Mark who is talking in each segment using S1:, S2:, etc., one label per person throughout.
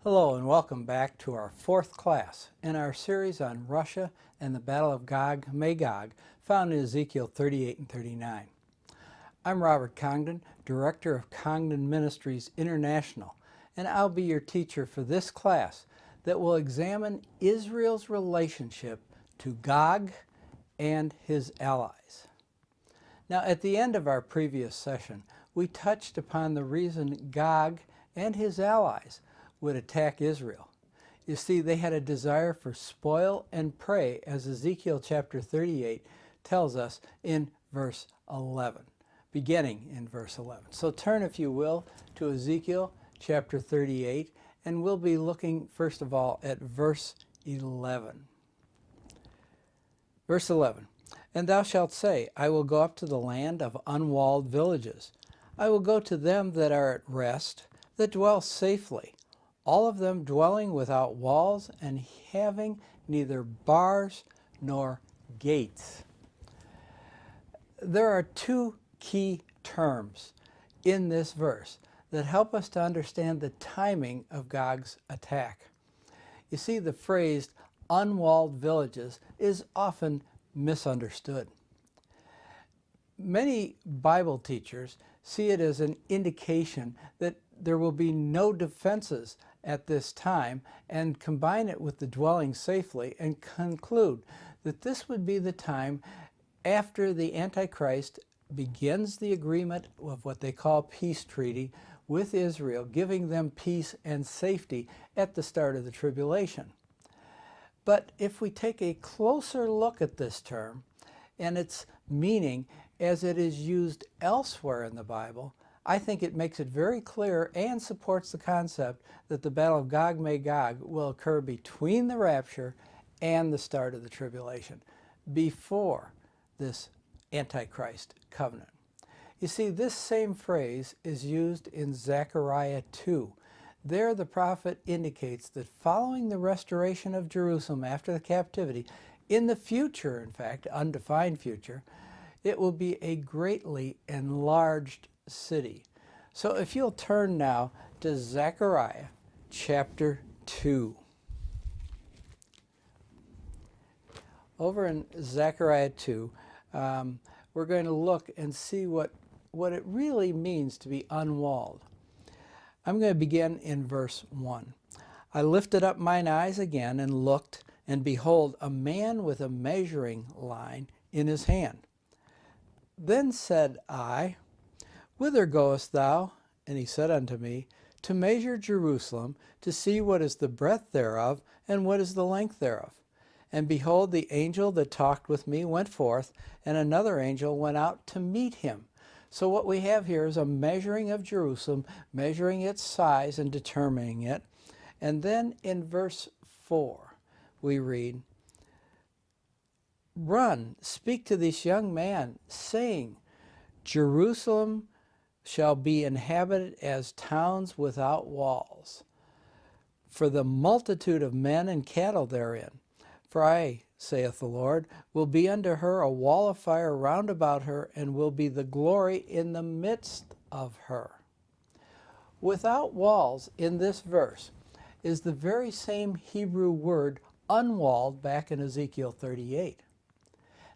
S1: Hello and welcome back to our fourth class in our series on Russia and the Battle of Gog and Magog, found in Ezekiel 38 and 39. I'm Robert Congdon, Director of Congdon Ministries International, and I'll be your teacher for this class that will examine Israel's relationship to Gog and his allies. Now, at the end of our previous session, we touched upon the reason Gog and his allies would attack Israel. You see, they had a desire for spoil and prey, as Ezekiel chapter 38 tells us in verse 11, beginning in verse 11. So turn, if you will, to Ezekiel chapter 38, and we'll be looking first of all at verse 11. Verse 11, "And thou shalt say, I will go up to the land of unwalled villages. I will go to them that are at rest, that dwell safely, all of them dwelling without walls and having neither bars nor gates." There are two key terms in this verse that help us to understand the timing of Gog's attack. You see, the phrase unwalled villages is often misunderstood. Many Bible teachers see it as an indication that there will be no defenses at this time, and combine it with the dwelling safely and conclude that this would be the time after the Antichrist begins the agreement of what they call peace treaty with Israel, giving them peace and safety at the start of the tribulation. But if we take a closer look at this term and its meaning as it is used elsewhere in the Bible, I think it makes it very clear and supports the concept that the Battle of Gog and Magog will occur between the rapture and the start of the tribulation, before this Antichrist covenant. You see, this same phrase is used in Zechariah 2. There the prophet indicates that following the restoration of Jerusalem after the captivity, in the future, in fact, undefined future, it will be a greatly enlarged city. So if you'll turn now to Zechariah chapter 2. Over in Zechariah 2, we're going to look and see what it really means to be unwalled. I'm going to begin in verse 1. "I lifted up mine eyes again and looked, and behold, a man with a measuring line in his hand. Then said I, Whither goest thou? And he said unto me, To measure Jerusalem, to see what is the breadth thereof, and what is the length thereof. And behold, the angel that talked with me went forth, and another angel went out to meet him." So what we have here is a measuring of Jerusalem, measuring its size and determining it. And then in verse 4, we read, "Run, speak to this young man, saying, Jerusalem shall be inhabited as towns without walls, for the multitude of men and cattle therein. For I, saith the Lord, will be unto her a wall of fire round about her, and will be the glory in the midst of her. Without walls in this verse is the very same Hebrew word unwalled back in Ezekiel 38.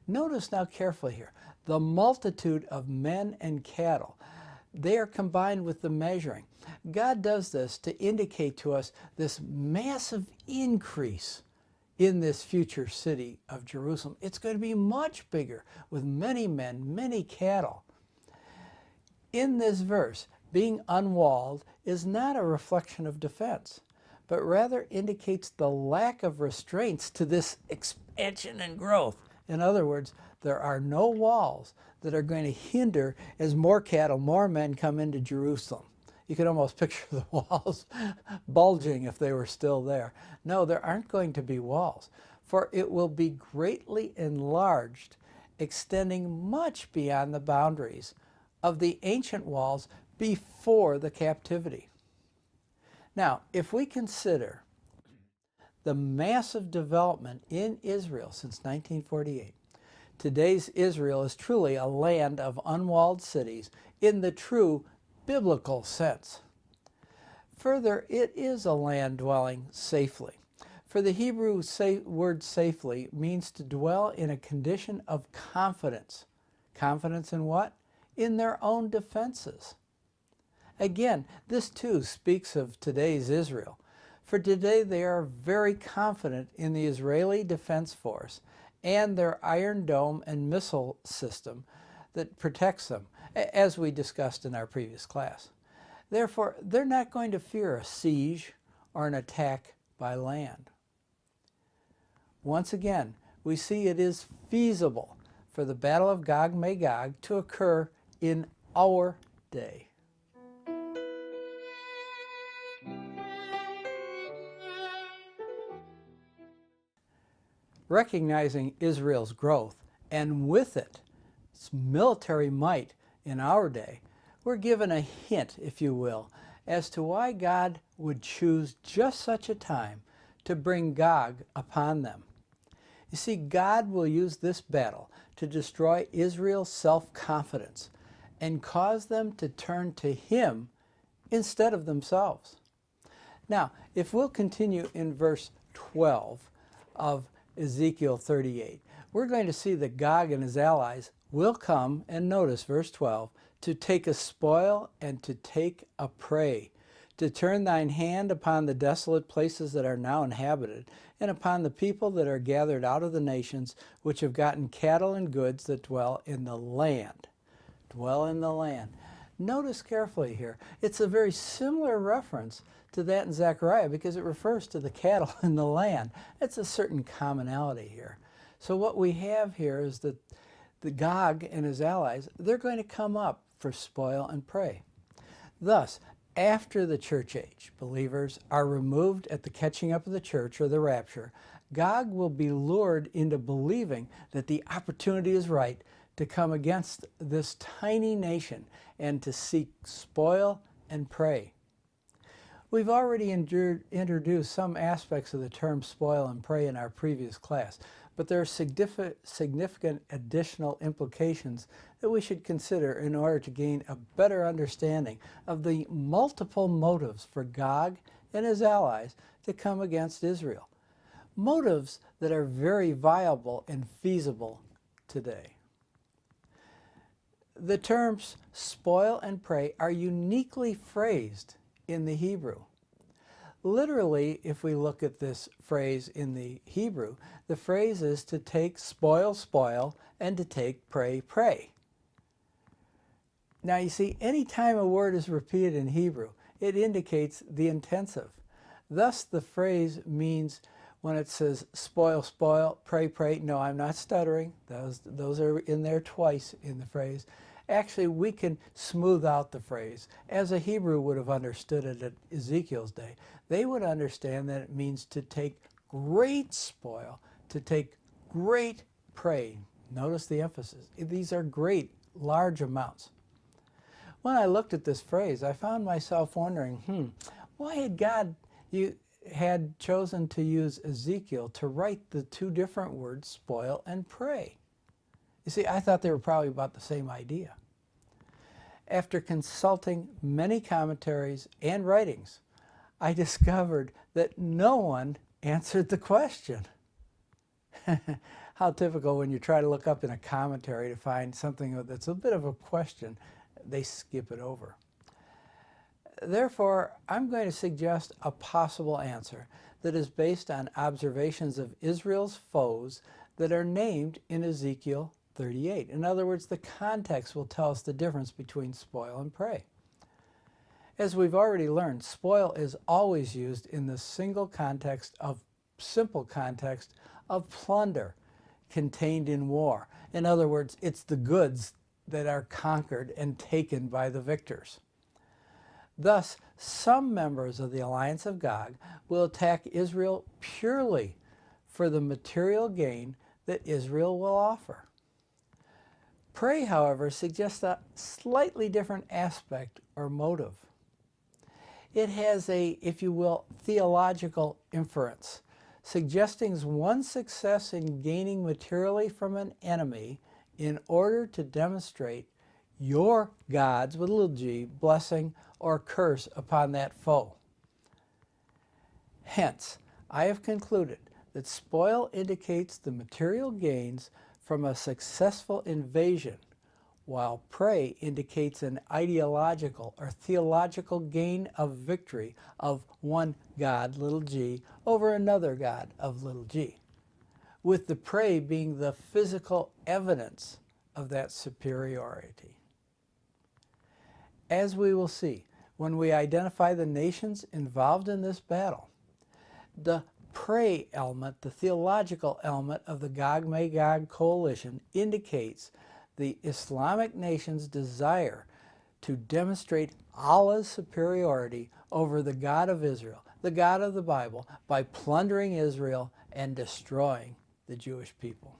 S1: Notice now carefully here, the multitude of men and cattle, they are combined with the measuring. God does this to indicate to us this massive increase in this future city of Jerusalem. It's going to be much bigger with many men, many cattle. In this verse, being unwalled is not a reflection of defense, but rather indicates the lack of restraints to this expansion and growth. In other words, there are no walls that are going to hinder as more cattle, more men come into Jerusalem. You could almost picture the walls bulging if they were still there. No, there aren't going to be walls, for it will be greatly enlarged, extending much beyond the boundaries of the ancient walls before the captivity. Now, if we consider the massive development in Israel since 1948, today's Israel is truly a land of unwalled cities in the true biblical sense. Further, it is a land dwelling safely. For the Hebrew word safely means to dwell in a condition of confidence. Confidence in what? In their own defenses. Again, this too speaks of today's Israel. For today they are very confident in the Israeli Defense Force and their Iron Dome and missile system that protects them, as we discussed in our previous class. Therefore, they're not going to fear a siege or an attack by land. Once again, we see it is feasible for the Battle of Gog and Magog to occur in our day. Recognizing Israel's growth, and with it, its military might in our day, we're given a hint, if you will, as to why God would choose just such a time to bring Gog upon them. You see, God will use this battle to destroy Israel's self-confidence and cause them to turn to Him instead of themselves. Now, if we'll continue in verse 12 of Ezekiel 38, we're going to see that Gog and his allies will come, and notice verse 12, to take a spoil and to take a prey, to turn thine hand upon the desolate places that are now inhabited, and upon the people that are gathered out of the nations, which have gotten cattle and goods that dwell in the land. Dwell in the land. Notice carefully here, it's a very similar reference to that in Zechariah because it refers to the cattle in the land. It's a certain commonality here. So what we have here is that the Gog and his allies, they're going to come up for spoil and prey. Thus, after the church age, believers are removed at the catching up of the church or the rapture, Gog will be lured into believing that the opportunity is right to come against this tiny nation and to seek spoil and prey. We've already introduced some aspects of the term spoil and prey in our previous class, but there are significant additional implications that we should consider in order to gain a better understanding of the multiple motives for Gog and his allies to come against Israel. Motives that are very viable and feasible today. The terms spoil and prey are uniquely phrased in the Hebrew. Literally, if we look at this phrase in the Hebrew, the phrase is to take spoil, spoil, and to take prey, prey. Now you see, any time a word is repeated in Hebrew, it indicates the intensive. Thus the phrase means when it says spoil, spoil, prey, prey, no, I'm not stuttering. Those are in there twice in the phrase. Actually, we can smooth out the phrase as a Hebrew would have understood it at Ezekiel's day. They would understand that it means to take great spoil, to take great prey. Notice the emphasis. These are great, large amounts. When I looked at this phrase, I found myself wondering, why had God had chosen to use Ezekiel to write the two different words, spoil and prey? You see, I thought they were probably about the same idea. After consulting many commentaries and writings, I discovered that no one answered the question. How typical when you try to look up in a commentary to find something that's a bit of a question, they skip it over. Therefore, I'm going to suggest a possible answer that is based on observations of Israel's foes that are named in Ezekiel 38. In other words, the context will tell us the difference between spoil and prey. As we've already learned, spoil is always used in the simple context of plunder contained in war. In other words, it's the goods that are conquered and taken by the victors. Thus, some members of the alliance of Gog will attack Israel purely for the material gain that Israel will offer. Prey, however, suggests a slightly different aspect or motive. It has a, if you will, theological inference, suggesting one's success in gaining materially from an enemy in order to demonstrate your God's, with a little g, blessing or curse upon that foe. Hence, I have concluded that spoil indicates the material gains from a successful invasion, while prey indicates an ideological or theological gain of victory of one God, little g, over another God of little g, with the prey being the physical evidence of that superiority. As we will see, when we identify the nations involved in this battle, the prey element, the theological element of the Gog-Magog coalition, indicates the Islamic nation's desire to demonstrate Allah's superiority over the God of Israel, the God of the Bible, by plundering Israel and destroying the Jewish people.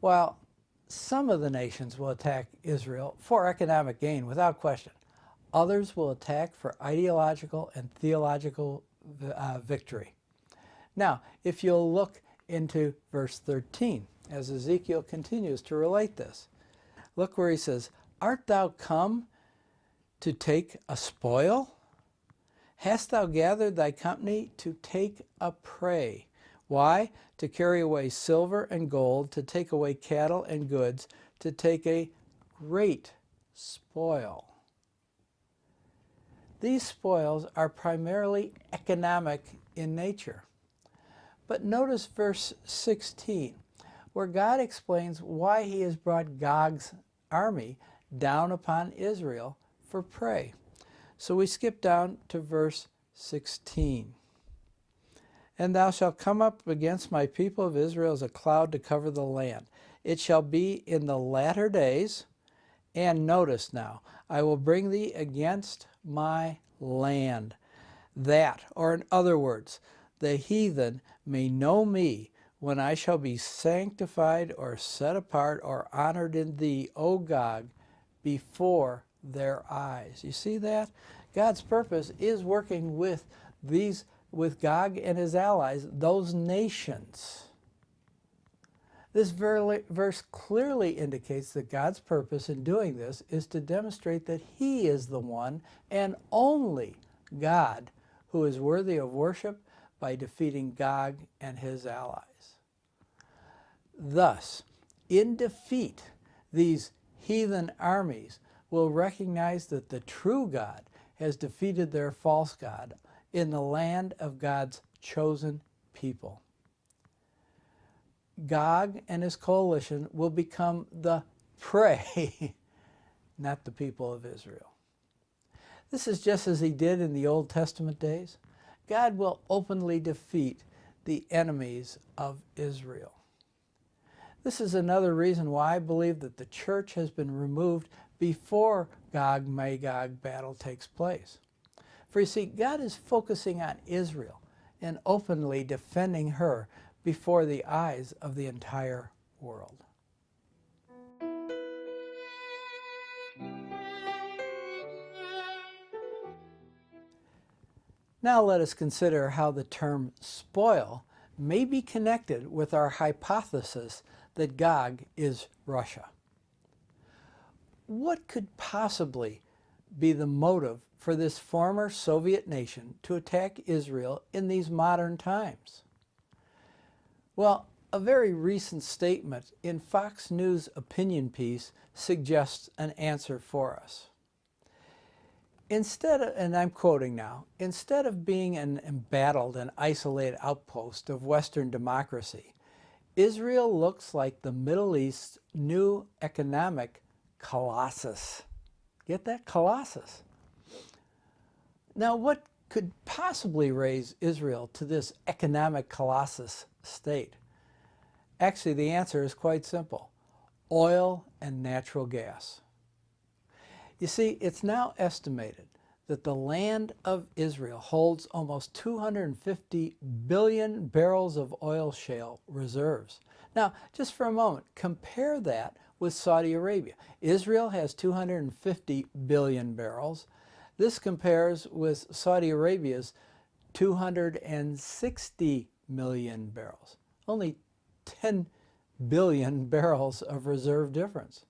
S1: While some of the nations will attack Israel for economic gain, without question, others will attack for ideological and theological victory. Now, if you'll look into verse 13, as Ezekiel continues to relate this, look where he says, "Art thou come to take a spoil? Hast thou gathered thy company to take a prey? Why? To carry away silver and gold, to take away cattle and goods, to take a great spoil." These spoils are primarily economic in nature. But notice verse 16, where God explains why he has brought Gog's army down upon Israel for prey. So we skip down to verse 16. "And thou shalt come up against my people of Israel as a cloud to cover the land. It shall be in the latter days," and notice now, "I will bring thee against my land, that," or in other words, "the heathen may know me when I shall be sanctified or set apart or honored in thee, O Gog, before their eyes." You see that? God's purpose is working with Gog and his allies, those nations. This verse clearly indicates that God's purpose in doing this is to demonstrate that he is the one and only God who is worthy of worship by defeating Gog and his allies. Thus, in defeat, these heathen armies will recognize that the true God has defeated their false god in the land of God's chosen people. Gog and his coalition will become the prey, not the people of Israel. This is just as he did in the Old Testament days. God will openly defeat the enemies of Israel. This is another reason why I believe that the church has been removed before Gog-Magog battle takes place. For you see, God is focusing on Israel and openly defending her before the eyes of the entire world. Now let us consider how the term spoil may be connected with our hypothesis that Gog is Russia. what could possibly be the motive for this former Soviet nation to attack Israel in these modern times? Well, a very recent statement in Fox News opinion piece suggests an answer for us. Instead of, and I'm quoting now, instead of being an embattled and isolated outpost of Western democracy, Israel looks like the Middle East's new economic colossus. Get that? Colossus. Now, what could possibly raise Israel to this economic colossus state? Actually, the answer is quite simple: oil and natural gas. You see, it's now estimated that the land of Israel holds almost 250 billion barrels of oil shale reserves. Now, just for a moment, compare that with Saudi Arabia. Israel has 250 billion barrels. This compares with Saudi Arabia's 260 million barrels. Only 10 billion barrels of reserve difference.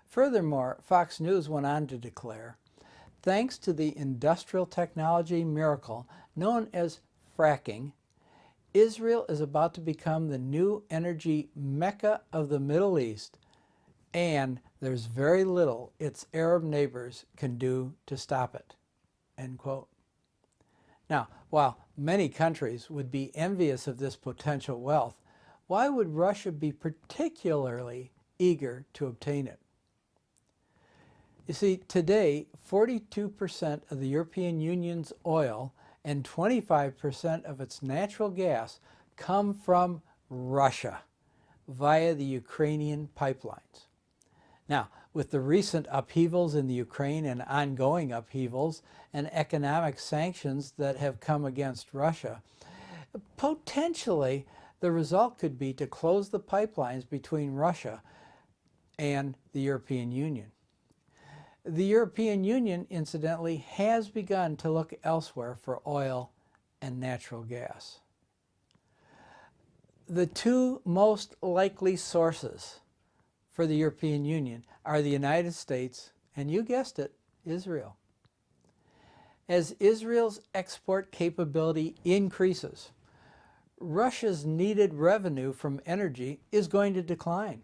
S1: Furthermore, Fox News went on to declare, thanks to the industrial technology miracle known as fracking, Israel is about to become the new energy mecca of the Middle East, and there's very little its Arab neighbors can do to stop it. End quote. Now, while many countries would be envious of this potential wealth, why would Russia be particularly eager to obtain it? You see, today, 42% of the European Union's oil and 25% of its natural gas come from Russia via the Ukrainian pipelines. Now, with the recent upheavals in the Ukraine and ongoing upheavals and economic sanctions that have come against Russia, potentially the result could be to close the pipelines between Russia and the European Union. The European Union, incidentally, has begun to look elsewhere for oil and natural gas. The two most likely sources for the European Union are the United States and, you guessed it, Israel. As Israel's export capability increases, Russia's needed revenue from energy is going to decline,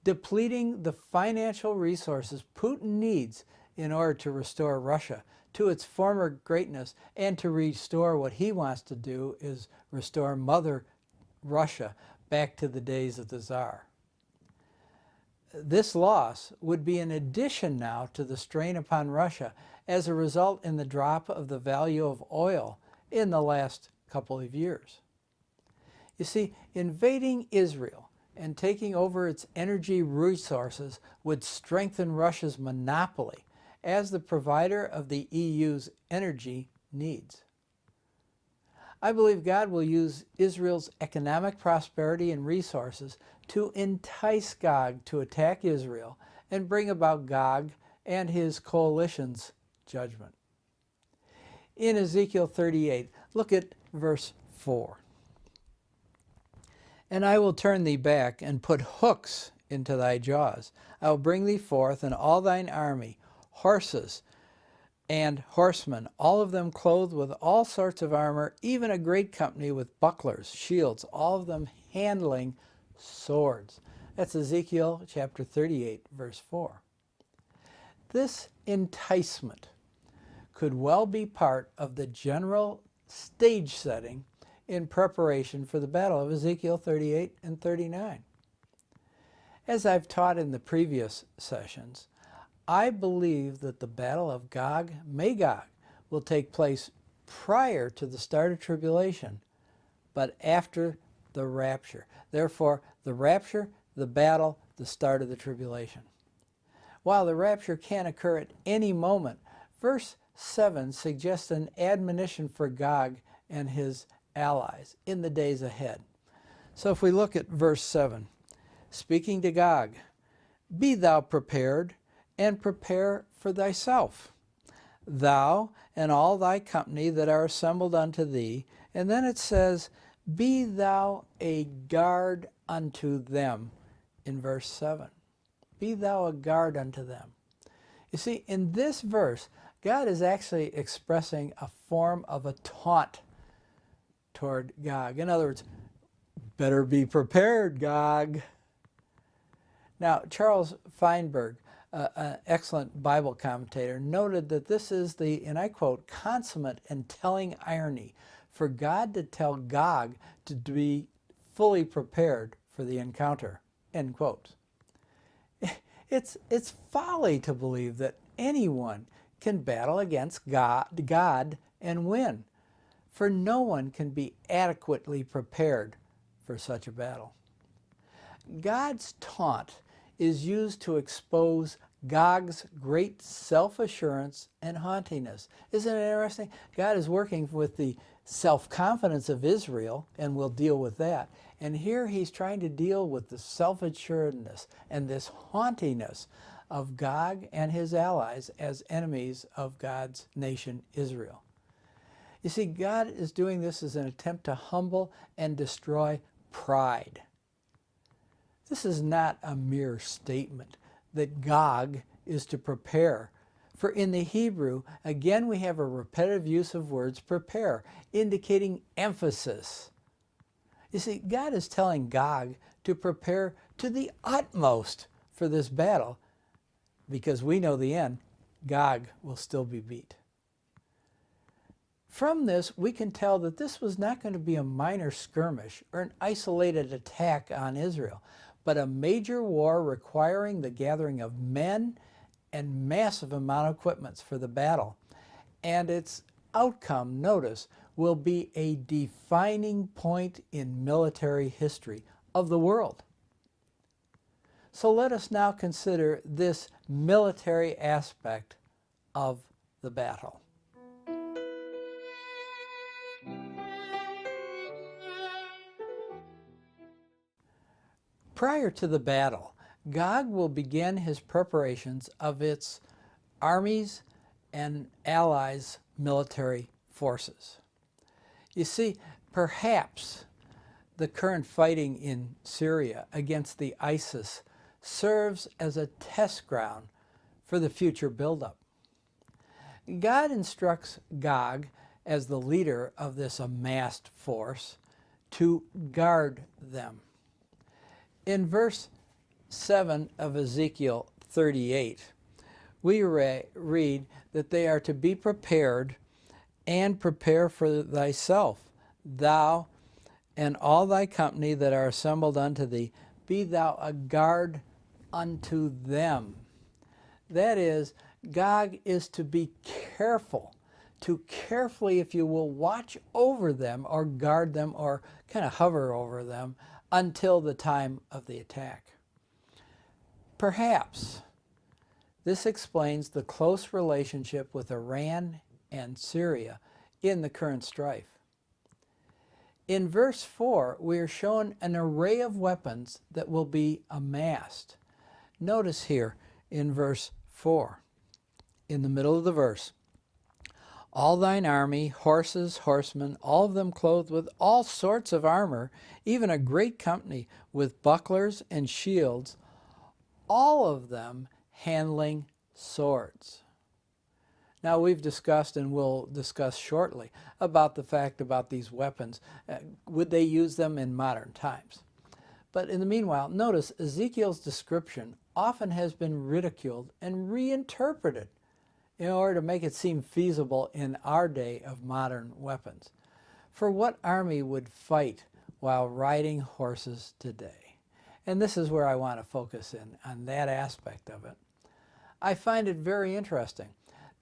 S1: depleting the financial resources Putin needs in order to restore Russia to its former greatness and to restore what he wants to do is restore Mother Russia back to the days of the Tsar. This loss would be an addition now to the strain upon Russia as a result in the drop of the value of oil in the last couple of years. You see, invading Israel and taking over its energy resources would strengthen Russia's monopoly as the provider of the EU's energy needs. I believe God will use Israel's economic prosperity and resources to entice Gog to attack Israel and bring about Gog and his coalition's judgment. In Ezekiel 38, look at verse 4. And I will turn thee back and put hooks into thy jaws. I will bring thee forth and all thine army, horses and horsemen, all of them clothed with all sorts of armor, even a great company with bucklers, shields, all of them handling swords. That's Ezekiel chapter 38, verse 4. This enticement could well be part of the general stage setting in preparation for the battle of Ezekiel 38 and 39. As I've taught in the previous sessions, I believe that the battle of Gog Magog will take place prior to the start of tribulation, but after the rapture. Therefore, the rapture, the battle, the start of the tribulation. While the rapture can occur at any moment, verse 7 suggests an admonition for Gog and his allies in the days ahead. So if we look at verse 7, speaking to Gog, be thou prepared, and prepare for thyself, thou and all thy company that are assembled unto thee. And then it says, be thou a guard unto them in verse 7. be thou a guard unto them. You see, in this verse, God is actually expressing a form of a taunt toward Gog. In other words, better be prepared, Gog. Now, Charles Feinberg, an excellent Bible commentator, noted that this is the, and I quote, consummate and telling irony for God to tell Gog to be fully prepared for the encounter, end quote. It's folly to believe that anyone can battle against God and win, for no one can be adequately prepared for such a battle. God's taunt is used to expose Gog's great self-assurance and haughtiness. Isn't it interesting? God is working with the self-confidence of Israel, and we'll deal with that. And here he's trying to deal with the self-assuredness and this haughtiness of Gog and his allies as enemies of God's nation Israel. You see, God is doing this as an attempt to humble and destroy pride. This is not a mere statement that Gog is to prepare. For in the Hebrew, again we have a repetitive use of words prepare, indicating emphasis. You see, God is telling Gog to prepare to the utmost for this battle, because we know the end, Gog will still be beat. From this, we can tell that this was not going to be a minor skirmish or an isolated attack on Israel, but a major war requiring the gathering of men and massive amount of equipment for the battle. And its outcome, notice, will be a defining point in military history of the world. So let us now consider this military aspect of the battle. Prior to the battle, Gog will begin his preparations of its armies and allies' military forces. You see, perhaps the current fighting in Syria against the ISIS serves as a test ground for the future buildup. God instructs Gog, as the leader of this amassed force, to guard them. In verse 7 of Ezekiel 38, we read that they are to be prepared and prepare for thyself, thou and all thy company that are assembled unto thee, be thou a guard unto them. That is, Gog is to be careful, to carefully, if you will, watch over them or guard them or kind of hover over them until the time of the attack. Perhaps this explains the close relationship with Iran and Syria in the current strife. In verse 4, we are shown an array of weapons that will be amassed. Notice here in verse 4, in the middle of the verse, all thine army, horses, horsemen, all of them clothed with all sorts of armor, even a great company with bucklers and shields, all of them handling swords. Now we've discussed, and will discuss shortly, about the fact about these weapons. Would they use them in modern times? But in the meanwhile, notice Ezekiel's description often has been ridiculed and reinterpreted in order to make it seem feasible in our day of modern weapons. For what army would fight while riding horses today? And this is where I want to focus in on that aspect of it. I find it very interesting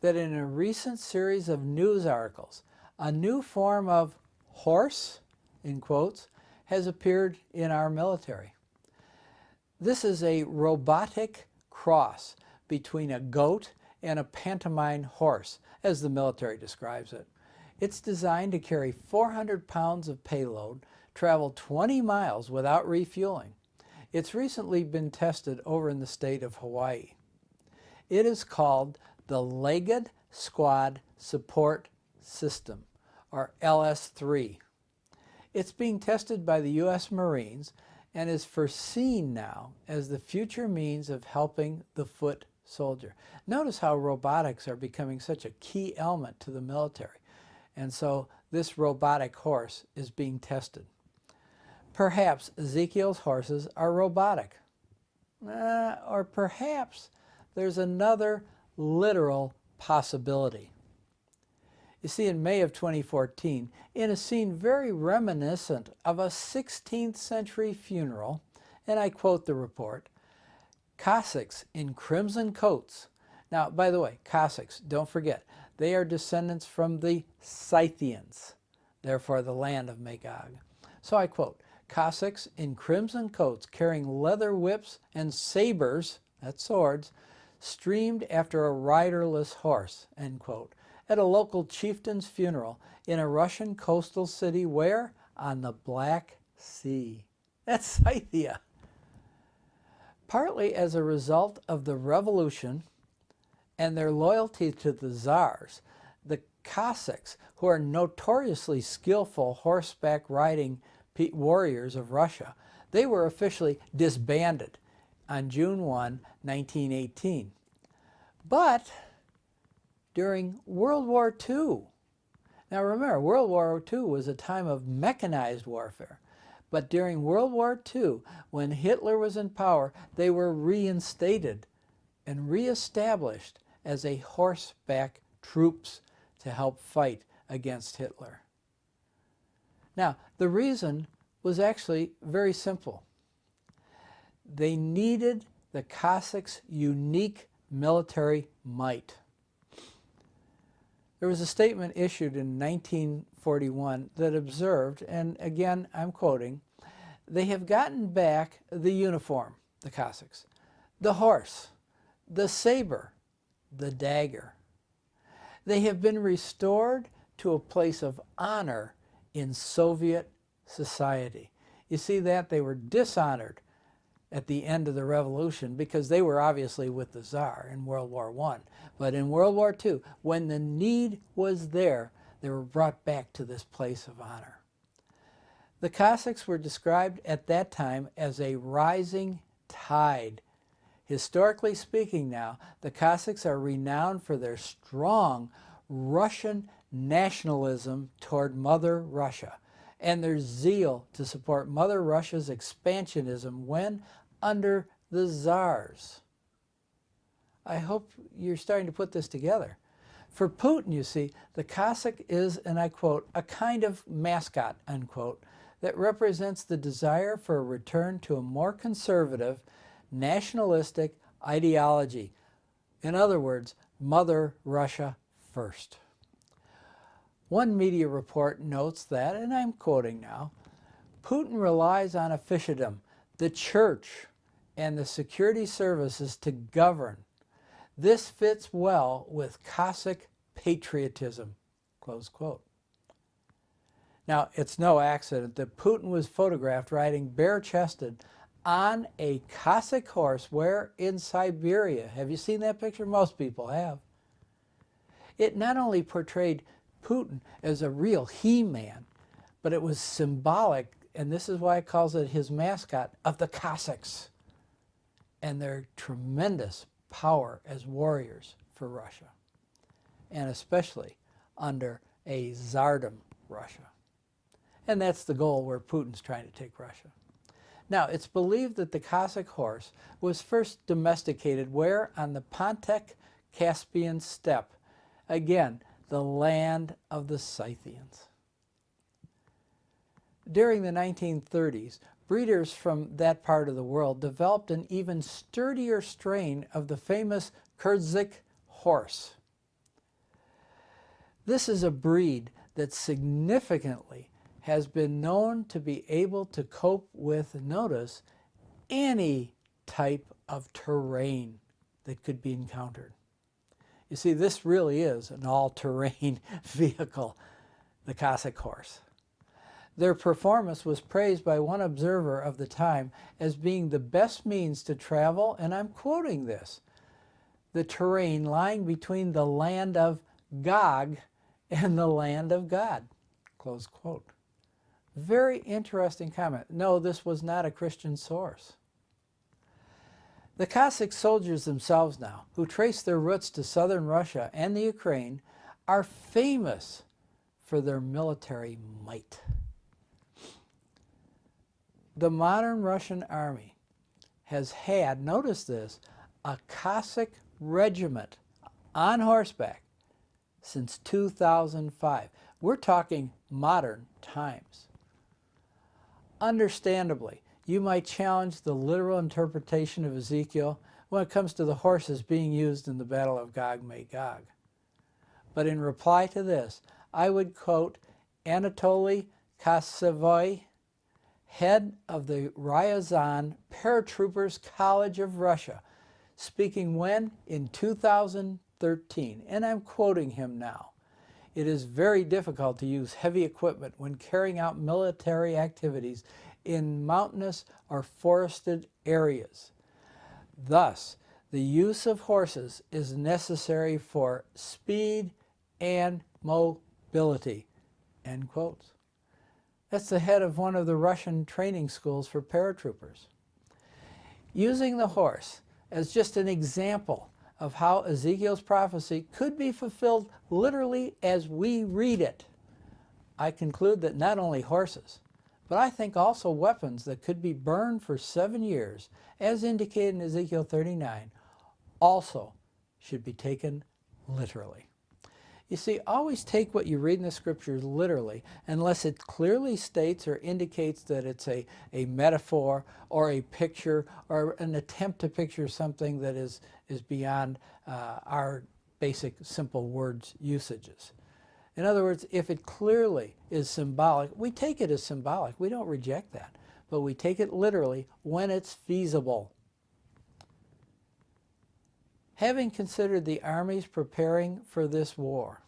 S1: that in a recent series of news articles, a new form of horse, in quotes, has appeared in our military. This is a robotic cross between a goat and a pantomime horse, as the military describes it. It's designed to carry 400 pounds of payload, travel 20 miles without refueling. It's recently been tested over in the state of Hawaii. It is called the Legged Squad Support System, or LS-3. It's being tested by the U.S. Marines, and is foreseen now as the future means of helping the foot soldier. Notice how robotics are becoming such a key element to the military. And so this robotic horse is being tested. Perhaps Ezekiel's horses are robotic. Or perhaps there's another literal possibility. You see, in May of 2014, in a scene very reminiscent of a 16th century funeral, and I quote the report, Cossacks in crimson coats. Now, by the way, Cossacks, don't forget, they are descendants from the Scythians, therefore the land of Magog. So I quote, Cossacks in crimson coats carrying leather whips and sabers, that's swords, streamed after a riderless horse, end quote, at a local chieftain's funeral in a Russian coastal city where? On the Black Sea. That's Scythia. Partly as a result of the revolution and their loyalty to the Tsars, the Cossacks, who are notoriously skillful horseback riding warriors of Russia, they were officially disbanded on June 1, 1918. But during World War II, now remember, World War II was a time of mechanized warfare, but during World War II, when Hitler was in power, they were reinstated and reestablished as a horseback troops to help fight against Hitler. Now, the reason was actually very simple. They needed the Cossacks' unique military might. There was a statement issued in 1941 that observed, and again I'm quoting, they have gotten back the uniform, the Cossacks, the horse, the saber, the dagger. They have been restored to a place of honor in Soviet society. You see that? They were dishonored at the end of the revolution because they were obviously with the Tsar in World War I. But in World War II, when the need was there, they were brought back to this place of honor. The Cossacks were described at that time as a rising tide. Historically speaking now, the Cossacks are renowned for their strong Russian nationalism toward Mother Russia and their zeal to support Mother Russia's expansionism when under the Tsars. I hope you're starting to put this together. For Putin, you see, the Cossack is, and I quote, a kind of mascot, unquote, that represents the desire for a return to a more conservative, nationalistic ideology. In other words, Mother Russia first. One media report notes that, and I'm quoting now, Putin relies on officialdom, the church, and the security services to govern. This fits well with Cossack patriotism, close quote. Now, it's no accident that Putin was photographed riding bare-chested on a Cossack horse where? In Siberia. Have you seen that picture? Most people have. It not only portrayed Putin as a real he-man, but it was symbolic, and this is why it calls it his mascot, of the Cossacks and their tremendous power as warriors for Russia, and especially under a Tsardom Russia. And that's the goal where Putin's trying to take Russia. Now, it's believed that the Cossack horse was first domesticated where? On the Pontic-Caspian steppe. Again, the land of the Scythians. During the 1930s, breeders from that part of the world developed an even sturdier strain of the famous Cossack horse. This is a breed that significantly has been known to be able to cope with, notice, any type of terrain that could be encountered. You see, this really is an all-terrain vehicle, the Cossack horse. Their performance was praised by one observer of the time as being the best means to travel, and I'm quoting this, the terrain lying between the land of Gog and the land of God, close quote. Very interesting comment. No, this was not a Christian source. The Cossack soldiers themselves now, who trace their roots to southern Russia and the Ukraine, are famous for their military might. The modern Russian army has had, notice this, a Cossack regiment on horseback since 2005. We're talking modern times. Understandably, you might challenge the literal interpretation of Ezekiel when it comes to the horses being used in the Battle of Gog-Magog. But in reply to this, I would quote Anatoly Kossevoi, head of the Ryazan Paratroopers College of Russia, speaking when? In 2013, and I'm quoting him now. It is very difficult to use heavy equipment when carrying out military activities in mountainous or forested areas. Thus, the use of horses is necessary for speed and mobility. End quotes. That's the head of one of the Russian training schools for paratroopers. Using the horse as just an example of how Ezekiel's prophecy could be fulfilled literally as we read it, I conclude that not only horses, but I think also weapons that could be burned for 7 years, as indicated in Ezekiel 39, also should be taken literally. You see, always take what you read in the scriptures literally, unless it clearly states or indicates that it's a metaphor or a picture or an attempt to picture something that is beyond our basic simple words usages. In other words, if it clearly is symbolic, we take it as symbolic. We don't reject that, but we take it literally when it's feasible. Having considered the armies preparing for this war,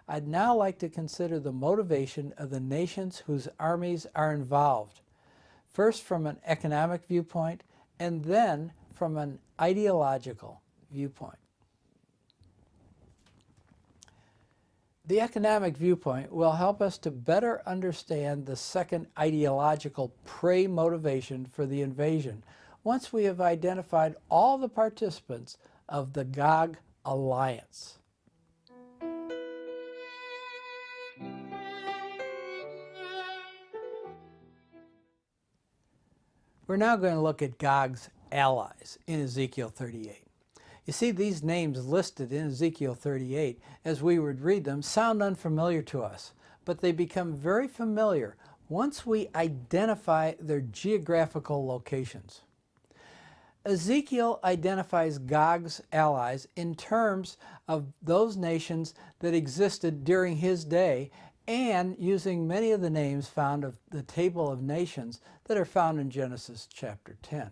S1: I'd now like to consider the motivation of the nations whose armies are involved, first from an economic viewpoint and then from an ideological viewpoint. The economic viewpoint will help us to better understand the second ideological pre-motivation for the invasion once we have identified all the participants of the Gog alliance. We're now going to look at Gog's allies in Ezekiel 38. You see, these names listed in Ezekiel 38, as we would read them, sound unfamiliar to us, but they become very familiar once we identify their geographical locations. Ezekiel identifies Gog's allies in terms of those nations that existed during his day and using many of the names found of the table of nations that are found in Genesis chapter 10.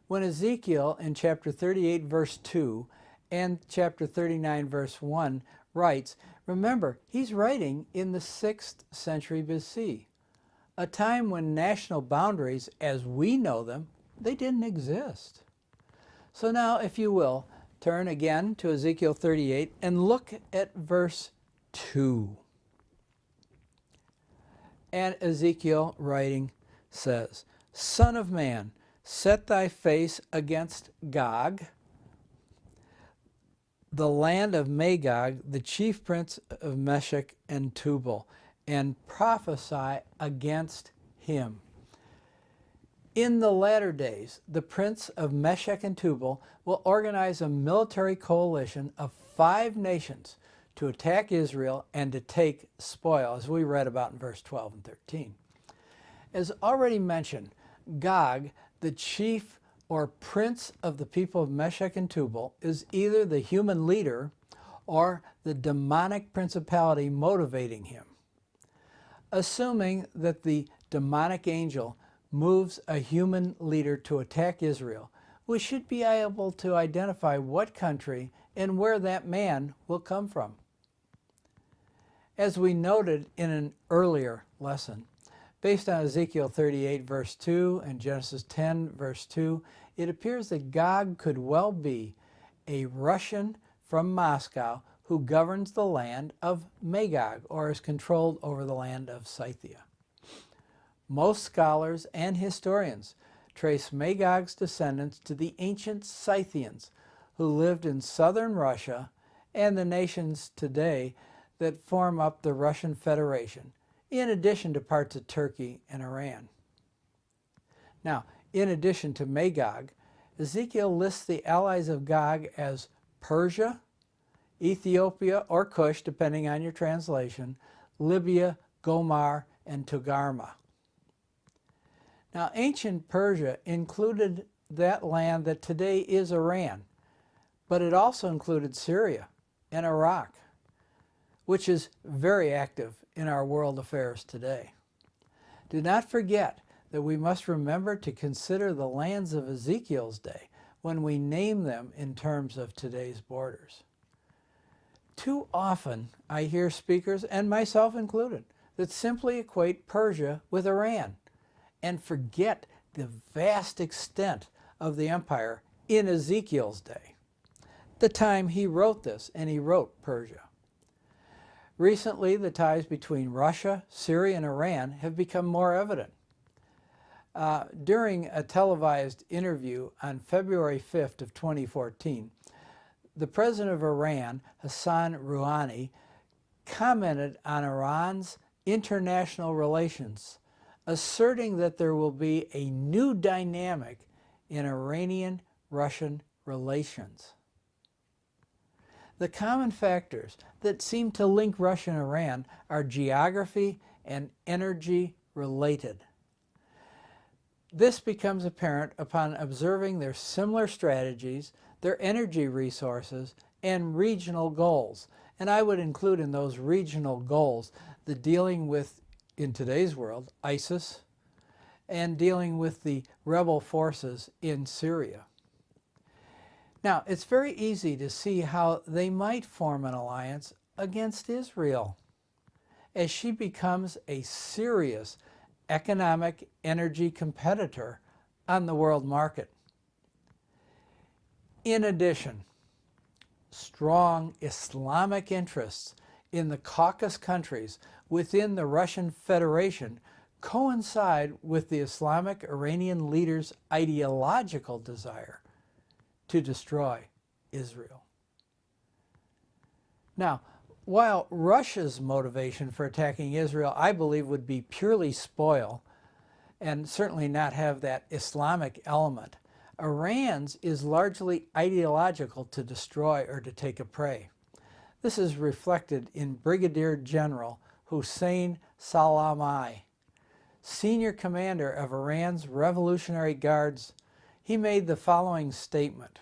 S1: When Ezekiel in chapter 38 verse 2 and chapter 39 verse 1 writes, remember, he's writing in the 6th century BC, a time when national boundaries as we know them, they didn't exist. So now, if you will, turn again to Ezekiel 38 and look at verse 2. And Ezekiel writing says, Son of man, set thy face against Gog, the land of Magog, the chief prince of Meshech and Tubal, and prophesy against him. In the latter days, the prince of Meshech and Tubal will organize a military coalition of 5 nations to attack Israel and to take spoil, as we read about in verse 12 and 13. As already mentioned, Gog, the chief or prince of the people of Meshech and Tubal, is either the human leader or the demonic principality motivating him. Assuming that the demonic angel moves a human leader to attack Israel, we should be able to identify what country and where that man will come from. As we noted in an earlier lesson, based on Ezekiel 38 verse 2 and Genesis 10 verse 2, it appears that Gog could well be a Russian from Moscow who governs the land of Magog, or is controlled over the land of Scythia. Most scholars and historians trace Magog's descendants to the ancient Scythians, who lived in southern Russia and the nations today that form up the Russian Federation, in addition to parts of Turkey and Iran. Now, in addition to Magog, Ezekiel lists the allies of Gog as Persia, Ethiopia or Cush, depending on your translation, Libya, Gomar, and Togarmah. Now, ancient Persia included that land that today is Iran, but it also included Syria and Iraq, which is very active in our world affairs today. Do not forget that we must remember to consider the lands of Ezekiel's day when we name them in terms of today's borders. Too often I hear speakers, and myself included, that simply equate Persia with Iran and forget the vast extent of the empire in Ezekiel's day, the time he wrote this, and he wrote Persia. Recently, the ties between Russia, Syria, and Iran have become more evident. During a televised interview on February 5th of 2014, the president of Iran, Hassan Rouhani, commented on Iran's international relations, asserting that there will be a new dynamic in Iranian-Russian relations. The common factors that seem to link Russia and Iran are geography and energy related. This becomes apparent upon observing their similar strategies, their energy resources, and regional goals. And I would include in those regional goals the dealing with, in today's world, ISIS, and dealing with the rebel forces in Syria. Now, it's very easy to see how they might form an alliance against Israel, as she becomes a serious economic energy competitor on the world market. In addition, strong Islamic interests in the Caucasus countries within the Russian Federation coincide with the Islamic Iranian leaders' ideological desire to destroy Israel. Now, while Russia's motivation for attacking Israel, I believe, would be purely spoil and certainly not have that Islamic element, Iran's is largely ideological to destroy or to take a prey. This is reflected in Brigadier General Hossein Salami, senior commander of Iran's Revolutionary Guards. He made the following statement,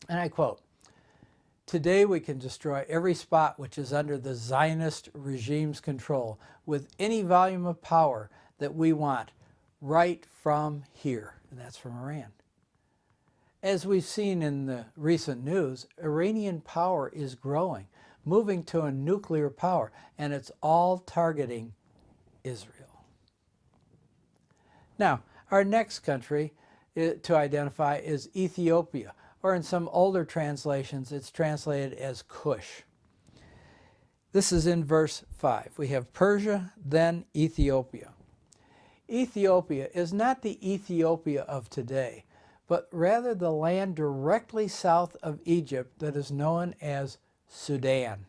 S1: and I quote, "Today we can destroy every spot which is under the Zionist regime's control with any volume of power that we want, right from here." And that's from Iran. As we've seen in the recent news, Iranian power is growing, moving to a nuclear power, and it's all targeting Israel. Now, our next country to identify is Ethiopia, or in some older translations, it's translated as Cush. This is in verse 5. We have Persia, then Ethiopia. Ethiopia is not the Ethiopia of today, but rather the land directly south of Egypt that is known as Sudan.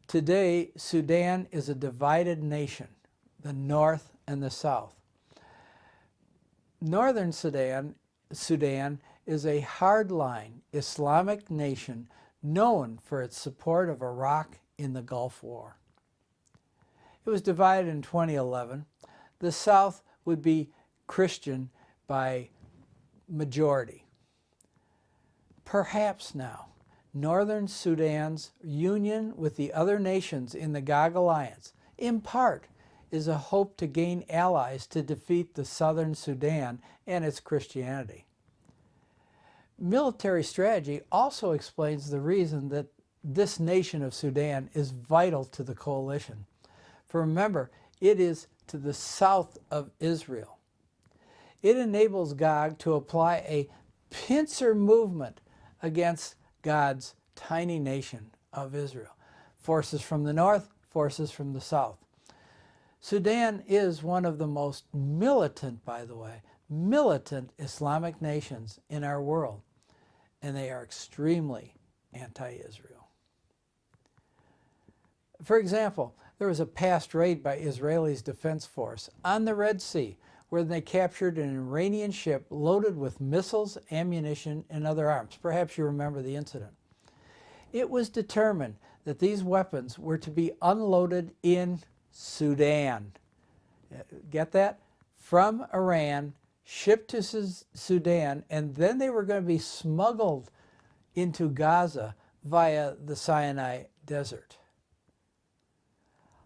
S1: Today, Sudan is a divided nation, the north and the south. Northern Sudan is a hardline Islamic nation known for its support of Iraq in the Gulf War. It was divided in 2011. The South would be Christian by majority. Perhaps now, Northern Sudan's union with the other nations in the Gog Alliance, in part, is a hope to gain allies to defeat the Southern Sudan and its Christianity. Military strategy also explains the reason that this nation of Sudan is vital to the coalition. For remember, it is to the south of Israel. It enables Gog to apply a pincer movement against God's tiny nation of Israel. Forces from the north, forces from the south. Sudan is one of the most militant, by the way, militant Islamic nations in our world, and they are extremely anti-Israel. For example, there was a past raid by Israel's Defense Force on the Red Sea where they captured an Iranian ship loaded with missiles, ammunition, and other arms. Perhaps you remember the incident. It was determined that these weapons were to be unloaded in Sudan. Get that? From Iran, shipped to Sudan, and then they were going to be smuggled into Gaza via the Sinai Desert.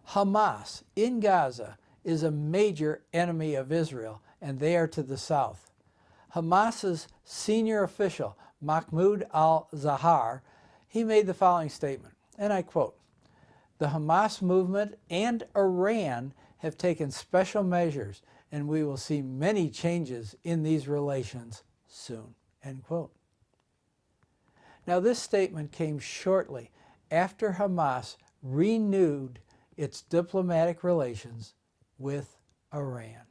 S1: Hamas in Gaza is a major enemy of Israel, and they are to the south. Hamas's senior official, Mahmoud al-Zahar, he made the following statement, and I quote, "The Hamas movement and Iran have taken special measures, and we will see many changes in these relations soon," end quote. Now, this statement came shortly after Hamas renewed its diplomatic relations with Iran.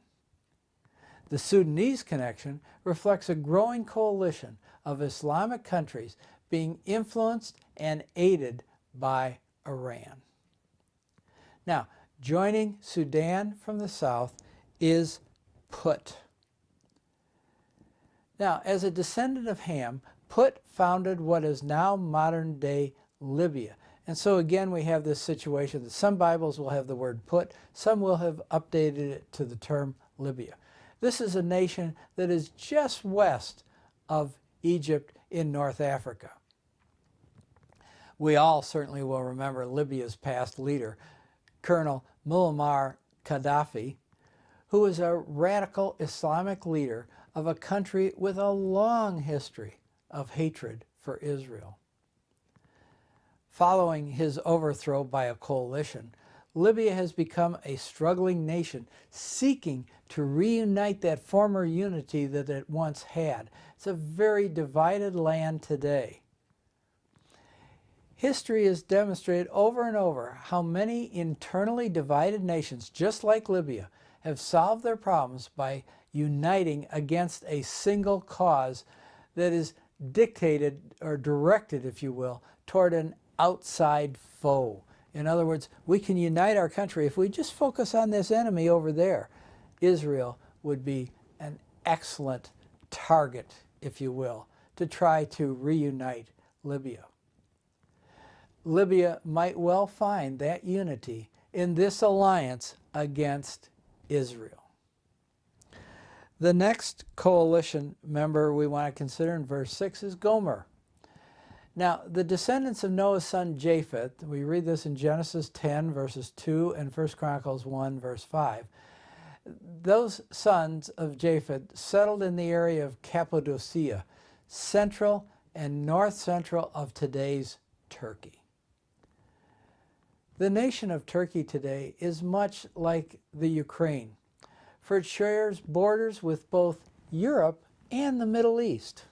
S1: The Sudanese connection reflects a growing coalition of Islamic countries being influenced and aided by Iran. Now, joining Sudan from the south is Put. Now, as a descendant of Ham, Put founded what is now modern-day Libya. And so again, we have this situation that some Bibles will have the word Put, some will have updated it to the term Libya. This is a nation that is just west of Egypt in North Africa. We all certainly will remember Libya's past leader, Colonel Muammar Gaddafi, who was a radical Islamic leader of a country with a long history of hatred for Israel. Following his overthrow by a coalition, Libya has become a struggling nation seeking to reunite that former unity that it once had. It's a very divided land today. History has demonstrated over and over how many internally divided nations, just like Libya, have solved their problems by uniting against a single cause that is dictated or directed, if you will, toward an outside foe. In other words, we can unite our country. If we just focus on this enemy over there, Israel would be an excellent target, if you will, to try to reunite Libya. Libya might well find that unity in this alliance against Israel. The next coalition member we want to consider in verse 6 is Gomer. Now, the descendants of Noah's son Japheth, we read this in Genesis 10, verses 2, and 1 Chronicles 1, verse 5. Those sons of Japheth settled in the area of Cappadocia, central and north-central of today's Turkey. The nation of Turkey today is much like the Ukraine, for it shares borders with both Europe and the Middle East.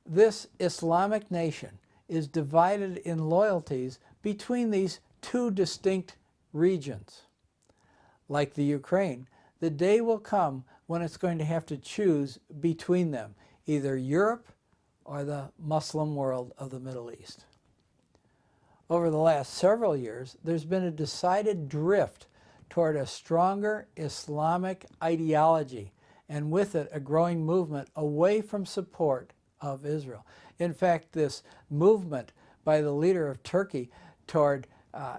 S1: This Islamic nation is divided in loyalties between these two distinct regions. Like the Ukraine, the day will come when it's going to have to choose between them, either Europe or the Muslim world of the Middle East. Over the last several years, there's been a decided drift toward a stronger Islamic ideology, and with it a growing movement away from support of Israel. In fact, this movement by the leader of Turkey toward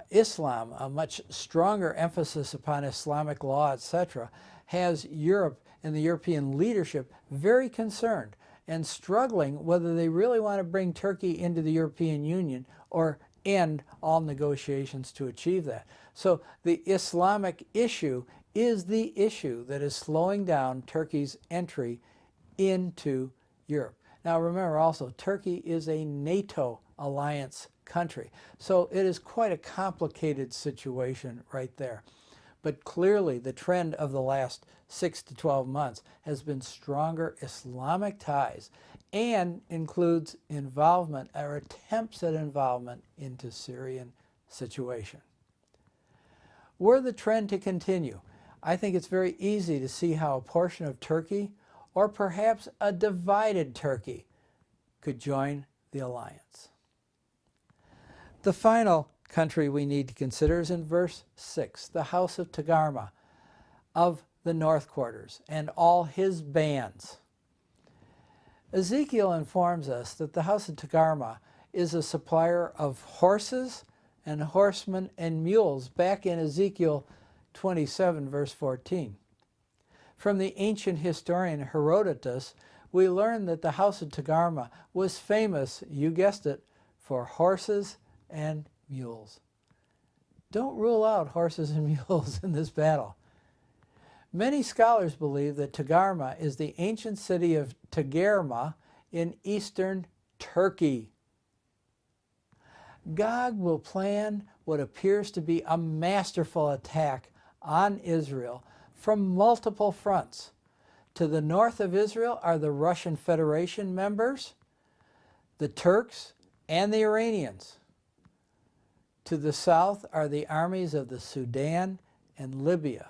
S1: Islam, a much stronger emphasis upon Islamic law, etc., has Europe and the European leadership very concerned and struggling whether they really want to bring Turkey into the European Union or end all negotiations to achieve that. So the Islamic issue is the issue that is slowing down Turkey's entry into Europe. Now remember also, Turkey is a NATO alliance country, so it is quite a complicated situation right there. But clearly the trend of the last 6 to 12 months has been stronger Islamic ties and includes involvement or attempts at involvement into Syrian situation. Were the trend to continue, I think it's very easy to see how a portion of Turkey, or perhaps a divided Turkey, could join the alliance. The final country we need to consider is in verse 6, the house of Togarmah of the north quarters and all his bands. Ezekiel informs us that the house of Togarmah is a supplier of horses and horsemen and mules back in Ezekiel 27 verse 14. From the ancient historian Herodotus, we learn that the house of Togarmah was famous, you guessed it, for horses and mules. Don't rule out horses and mules in this battle. Many scholars believe that Togarmah is the ancient city of Togarmah in eastern Turkey. Gog will plan what appears to be a masterful attack on Israel from multiple fronts. To the north of Israel are the Russian Federation members, the Turks, and the Iranians. To the south are the armies of the Sudan and Libya.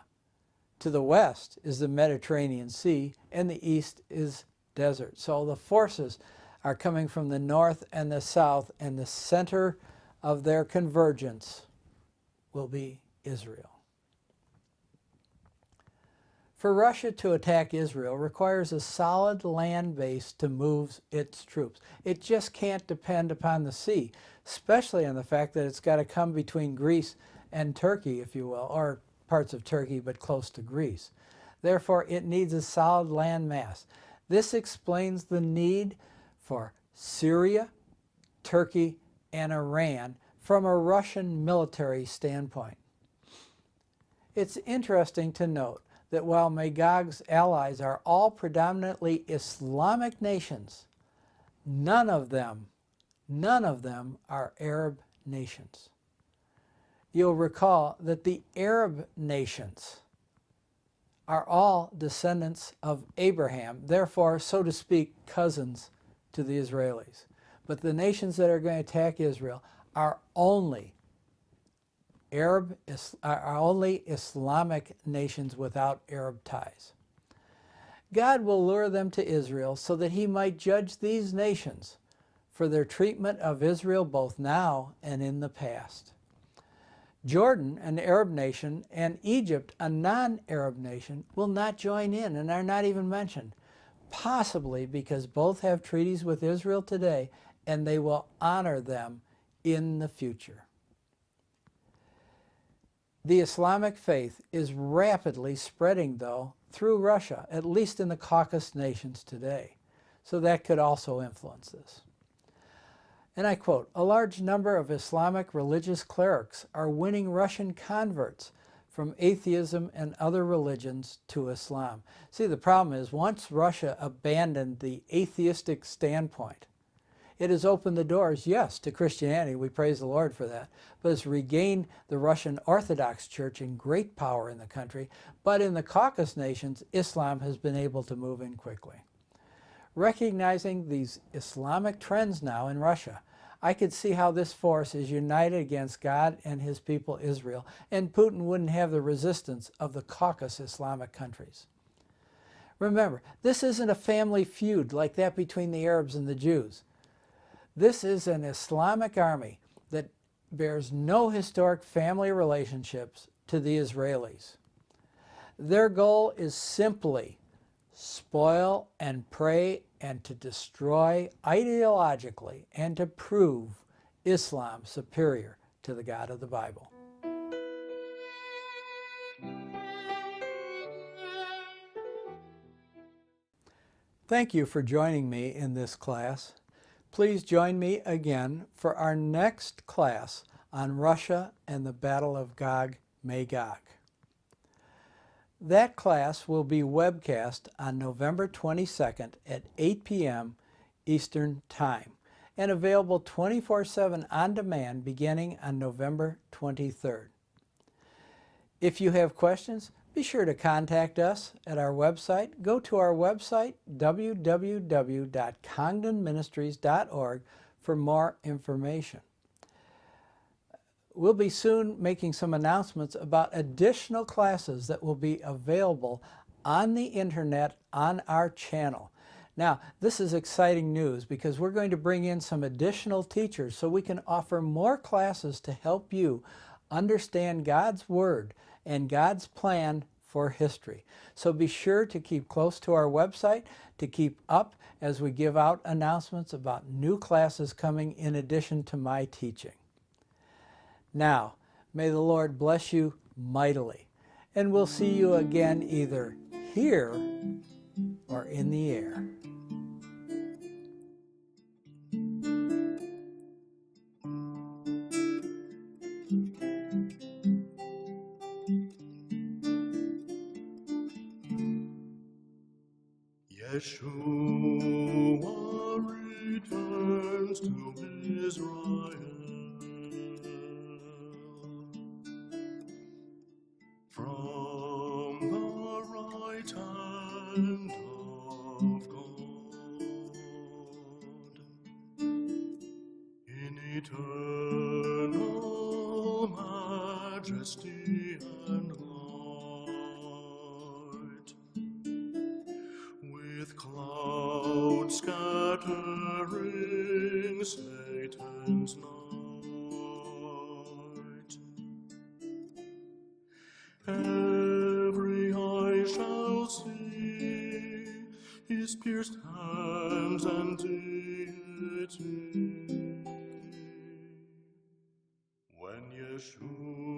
S1: To the west is the Mediterranean Sea, and the east is desert. So the forces are coming from the north and the south, and the center of their convergence will be Israel. For Russia to attack Israel requires a solid land base to move its troops. It just can't depend upon the sea, especially on the fact that it's got to come between Greece and Turkey, if you will, or parts of Turkey but close to Greece. Therefore, it needs a solid land mass. This explains the need for Syria, Turkey, and Iran from a Russian military standpoint. It's interesting to note that while Magog's allies are all predominantly Islamic nations, none of them are Arab nations. You'll recall that the Arab nations are all descendants of Abraham, therefore, so to speak, cousins to the Israelis. But the nations that are going to attack Israel are only Islamic nations without Arab ties. God will lure them to Israel so that he might judge these nations for their treatment of Israel both now and in the past. Jordan, an Arab nation, and Egypt, a non-Arab nation, will not join in and are not even mentioned, possibly because both have treaties with Israel today and they will honor them in the future. The Islamic faith is rapidly spreading, though, through Russia, at least in the Caucasus nations today. So that could also influence this. And I quote, "A large number of Islamic religious clerics are winning Russian converts from atheism and other religions to Islam." See, the problem is once Russia abandoned the atheistic standpoint, it has opened the doors, yes, to Christianity. We praise the Lord for that. But it's regained the Russian Orthodox Church in great power in the country. But in the Caucasus nations, Islam has been able to move in quickly. Recognizing these Islamic trends now in Russia, I could see how this force is united against God and his people Israel, and Putin wouldn't have the resistance of the Caucasus Islamic countries. Remember, this isn't a family feud like that between the Arabs and the Jews. This is an Islamic army that bears no historic family relationships to the Israelis. Their goal is simply spoil and prey and to destroy ideologically and to prove Islam superior to the God of the Bible. Thank you for joining me in this class. Please join me again for our next class on Russia and the Battle of Gog-Magog. That class will be webcast on November 22nd at 8 p.m. Eastern Time and available 24/7 on demand beginning on November 23rd. If you have questions, be sure to contact us at our website. Go to our website, www.congdonministries.org, for more information. We'll be soon making some announcements about additional classes that will be available on the internet on our channel. Now, this is exciting news because we're going to bring in some additional teachers so we can offer more classes to help you understand God's Word and God's plan for history. So be sure to keep close to our website to keep up as we give out announcements about new classes coming in addition to my teaching. Now, may the Lord bless you mightily, and we'll see you again either here or in the air.
S2: Yeshua returns to Israel from the right hand of God in eternal majesty and light, with clouds scattering Satan's night. Every eye shall see his pierced hands and deity, when Yeshua